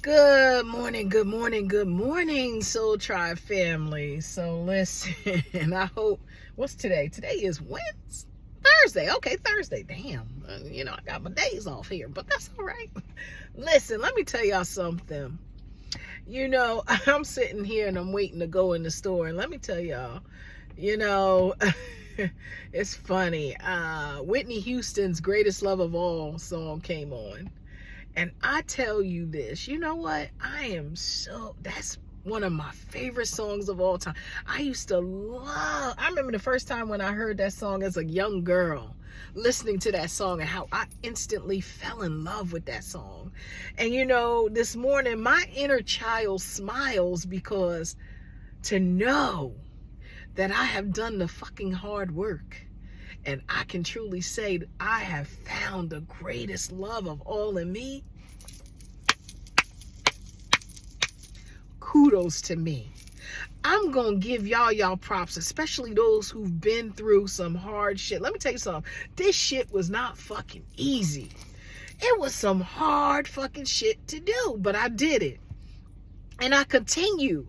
Good morning, good morning, good morning, Soul Tribe family. So listen, I hope, what's today? Today is Wednesday? Thursday. Okay, Thursday. Damn, I got my days off here, but that's all right. Listen, let me tell y'all something. I'm sitting here and I'm waiting to go in the store, and let me tell y'all, it's funny. Whitney Houston's Greatest Love of All song came on. And I tell you this, you know what? That's one of my favorite songs of all time. I remember the first time when I heard that song as a young girl, listening to that song and how I instantly fell in love with that song. And this morning, my inner child smiles because to know that I have done the fucking hard work. And I can truly say that I have found the greatest love of all in me. Kudos to me. I'm going to give y'all props, especially those who've been through some hard shit. Let me tell you something. This shit was not fucking easy. It was some hard fucking shit to do, but I did it. And I continue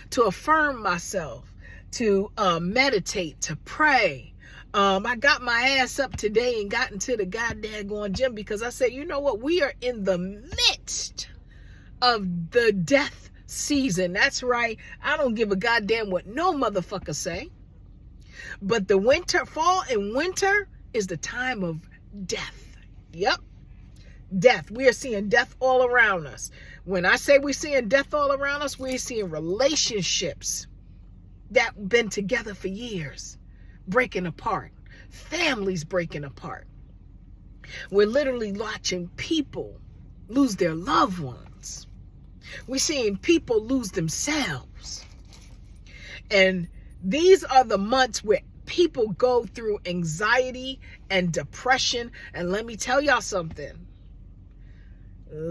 to affirm myself, to meditate, to pray. I got my ass up today and got into the goddamn gym because I said, you know what? We are in the midst of the death season. That's right. I don't give a goddamn what no motherfucker say. But the fall and winter is the time of death. Yep. Death. We are seeing death all around us. When I say we're seeing death all around us, we're seeing relationships that been together for years breaking apart, families breaking apart. We're literally watching people lose their loved ones. We're seeing people lose themselves. And these are the months where people go through anxiety and depression. And let me tell y'all something.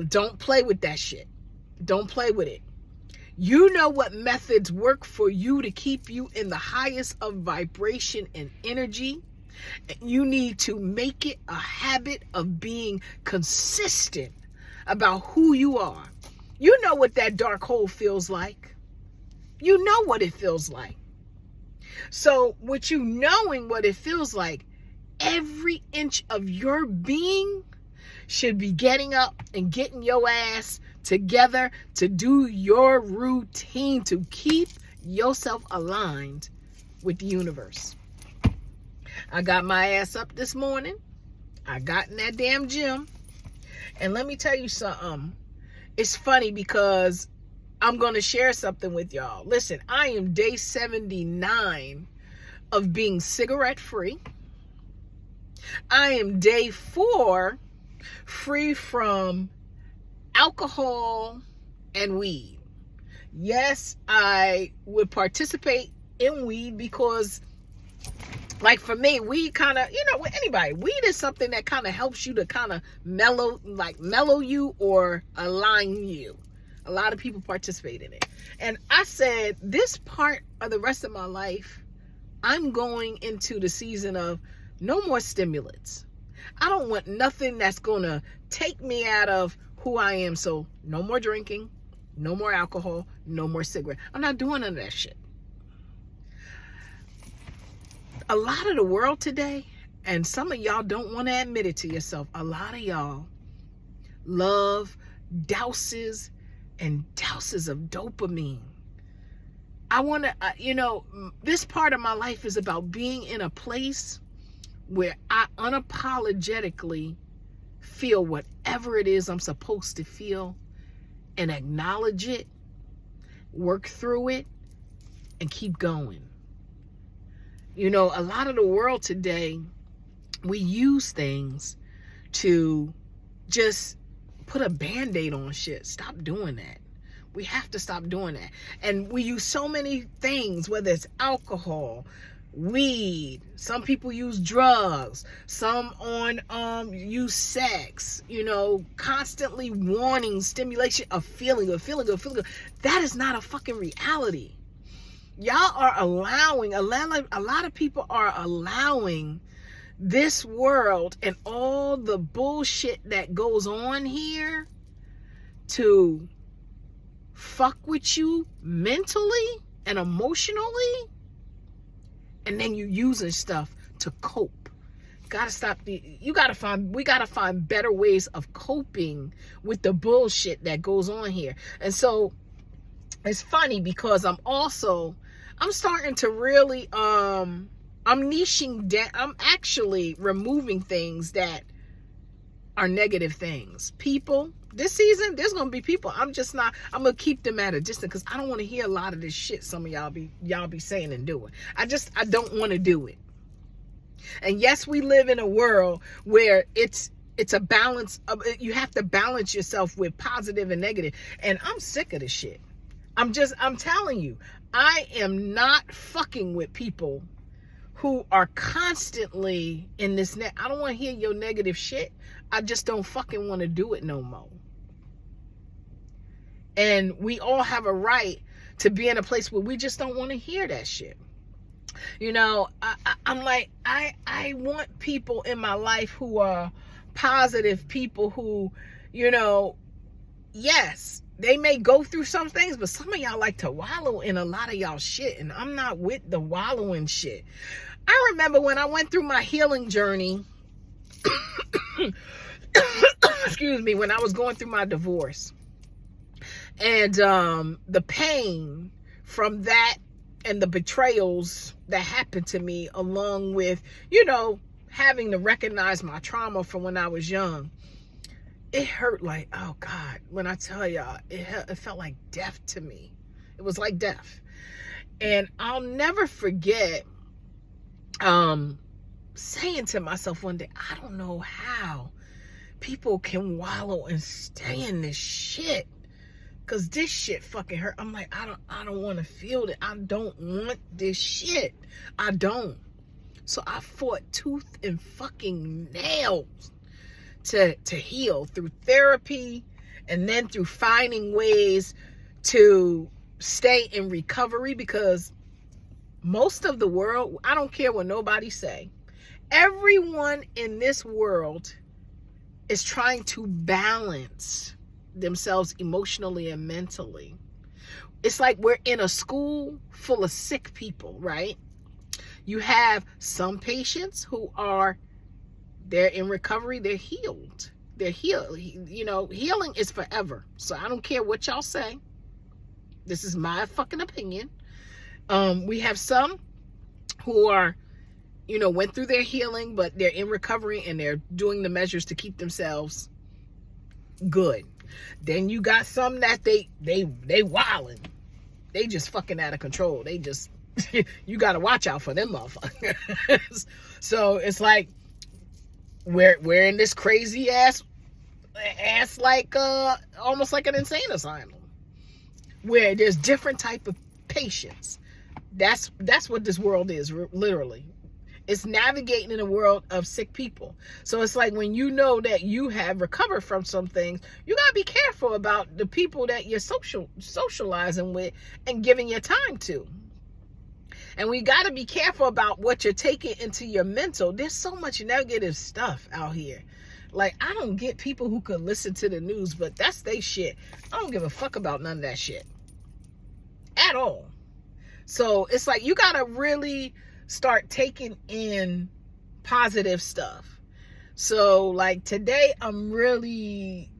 Don't play with that shit. Don't play with it. You know what methods work for you to keep you in the highest of vibration and energy. You need to make it a habit of being consistent about who you are. You know what that dark hole feels like. You know what it feels like. So with you knowing what it feels like, every inch of your being should be getting up and getting your ass together to do your routine to keep yourself aligned with the universe. I got my ass up this morning. I got in that damn gym. And let me tell you something. It's funny because I'm going to share something with y'all. Listen, I am day 79 of being cigarette free. I am day 4 free from alcohol and weed. Yes, I would participate in weed because, like, for me, weed kind of, with anybody, weed is something that kind of helps you to kind of mellow you or align you. A lot of people participate in it. And I said, this part of the rest of my life, I'm going into the season of no more stimulants. I don't want nothing that's going to take me out of who I am. So no more drinking, no more alcohol, no more cigarette. I'm not doing none of that shit. A lot of the world today, and some of y'all don't want to admit it to yourself, a lot of y'all love douses and douses of dopamine. I want to, this part of my life is about being in a place where I unapologetically feel whatever it is I'm supposed to feel and acknowledge it, work through it, and keep going. A lot of the world today, we use things to just put a Band-Aid on shit. Stop doing that. We have to stop doing that. And we use so many things, whether it's alcohol, weed, some people use drugs, some use sex, constantly wanting stimulation of feeling. That is not a fucking reality. Y'all are allowing, a lot of people are allowing this world and all the bullshit that goes on here to fuck with you mentally and emotionally, and then you using stuff to cope. Gotta stop we gotta find better ways of coping with the bullshit that goes on here. And so it's funny because I'm starting to really I'm niching down. I'm actually removing things that are negative things. People, this season, there's gonna be people. I'm gonna keep them at a distance because I don't want to hear a lot of this shit some of y'all be saying and doing. I don't want to do it. And yes, we live in a world where it's a balance of, you have to balance yourself with positive and negative. And I'm sick of this shit. I'm telling you, I am not fucking with people who are constantly in this I don't want to hear your negative shit. I just don't fucking want to do it no more. And we all have a right to be in a place where we just don't want to hear that shit. You know, I'm like, I want people in my life who are positive people who, you know, yes, they may go through some things, but some of y'all like to wallow in a lot of y'all shit, and I'm not with the wallowing shit. I remember when I went through my healing journey, excuse me, when I was going through my divorce, and the pain from that and the betrayals that happened to me, along with, you know, having to recognize my trauma from when I was young, it hurt like, oh God, when I tell y'all, it felt like death to me. It was like death. And I'll never forget saying to myself one day, I don't know how people can wallow and stay in this shit, because this shit fucking hurt. I'm like, I don't want to feel it. I don't want this shit. I don't. So I fought tooth and fucking nails to heal through therapy, and then through finding ways to stay in recovery, because most of the world, I don't care what nobody say, everyone in this world is trying to balance themselves emotionally and mentally. It's like we're in a school full of sick people, right? You have some patients who they're in recovery, they're healed. They're healed. You know, healing is forever. So I don't care what y'all say. This is my fucking opinion. We have some who are, you know, went through their healing, but they're in recovery and they're doing the measures to keep themselves good. Then you got some that they wildin'. They just fucking out of control. They just, you got to watch out for them motherfuckers. So it's like, we're in this crazy ass like, almost like an insane asylum, where there's different type of patients. That's what this world is, literally. It's navigating in a world of sick people. So it's like, when you know that you have recovered from some things, you gotta be careful about the people that you're socializing with and giving your time to. And we gotta be careful about what you're taking into your mental. There's so much negative stuff out here. Like, I don't get people who could listen to the news, but that's they shit. I don't give a fuck about none of that shit at all. So it's like, you gotta really start taking in positive stuff. So like today, I'm really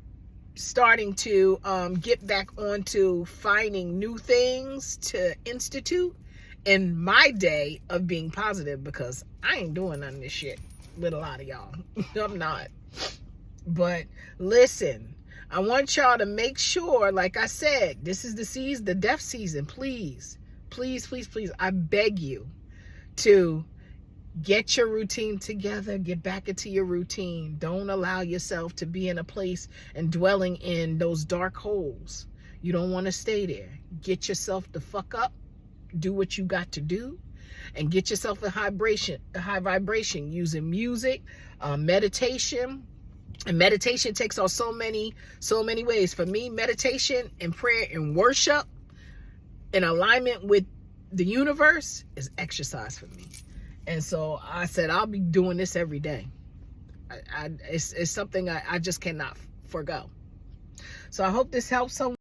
starting to get back onto finding new things to institute in my day of being positive, because I ain't doing none of this shit with a lot of y'all. I'm not. But listen, I want y'all to make sure, like I said, this is the deaf season. Please, please, please, please, I beg you to get your routine together. Get back into your routine. Don't allow yourself to be in a place and dwelling in those dark holes. You don't want to stay there. Get yourself the fuck up. Do what you got to do, and get yourself a high vibration using music, meditation. And meditation takes on so many ways. For me, meditation and prayer and worship in alignment with the universe is exercise for me. And so I said, I'll be doing this every day. It's something I just cannot forgo. So I hope this helps someone.